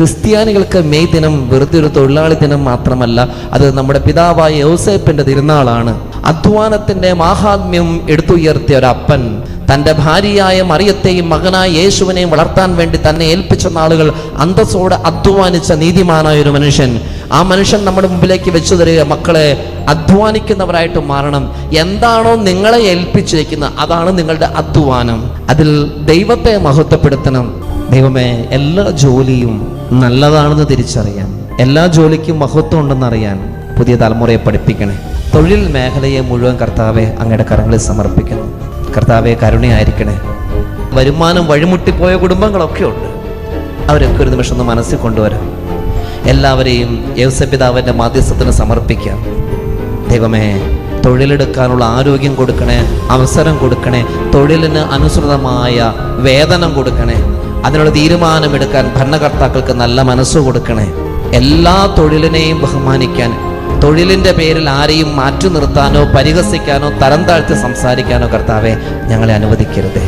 ക്രിസ്ത്യാനികൾക്ക് മെയ് ദിനം വെറുതെ ഒരു തൊഴിലാളി ദിനം മാത്രമല്ല, അത് നമ്മുടെ പിതാവായ യോസേപ്പിന്റെ തിരുനാളാണ്. അധ്വാനത്തിന്റെ മാഹാത്മ്യം എടുത്തുയർത്തിയ ഒരപ്പൻ തൻ്റെ ഭാര്യയായ മറിയത്തെയും മകനായ യേശുവിനെയും വളർത്താൻ വേണ്ടി തന്നെ ഏൽപ്പിച്ച നാളുകൾ അന്തസ്സോടെ അധ്വാനിച്ച നീതിമാനായ ഒരു മനുഷ്യൻ. ആ മനുഷ്യൻ നമ്മുടെ മുമ്പിലേക്ക് വെച്ചു തരിക, മക്കളെ അധ്വാനിക്കുന്നവരായിട്ട് മാറണം. എന്താണോ നിങ്ങളെ ഏൽപ്പിച്ചിരിക്കുന്നത് അതാണ് നിങ്ങളുടെ അധ്വാനം. അതിൽ ദൈവത്തെ മഹത്വപ്പെടുത്തണം. ദൈവമേ, എല്ലാ ജോലിയും നല്ലതാണെന്ന് തിരിച്ചറിയാൻ, എല്ലാ ജോലിക്കും മഹത്വം ഉണ്ടെന്നറിയാൻ പുതിയ തലമുറയെ പഠിപ്പിക്കണേ. തൊഴിൽ മേഖലയെ മുഴുവൻ കർത്താവെ അങ്ങയുടെ കരങ്ങളിൽ സമർപ്പിക്കുന്നു. കർത്താവെ, കരുണയായിരിക്കണേ. വരുമാനം വഴിമുട്ടിപ്പോയ കുടുംബങ്ങളൊക്കെ ഉണ്ട്, അവരൊക്കെ ഒരു നിമിഷം ഒന്ന് മനസ്സിൽ കൊണ്ടുവരാം. എല്ലാവരെയും യേശുപിതാവിൻ്റെ മാധ്യസ്ഥത്തിന് സമർപ്പിക്കാം. ദൈവമേ, തൊഴിലെടുക്കാനുള്ള ആരോഗ്യം കൊടുക്കണേ, അവസരം കൊടുക്കണേ, തൊഴിലിന് അനുസൃതമായ വേതനം കൊടുക്കണേ, അതിനുള്ള തീരുമാനമെടുക്കാൻ ഭരണകർത്താക്കൾക്ക് നല്ല മനസ്സ് കൊടുക്കണേ. എല്ലാ തൊഴിലിനെയും ബഹുമാനിക്കാൻ, തൊഴിലിൻ്റെ പേരിൽ ആരെയും മാറ്റി നിർത്താനോ പരിഹസിക്കാനോ തരം താഴ്ത്തി സംസാരിക്കാനോ കർത്താവെ ഞങ്ങളെ അനുവദിക്കരുതേ.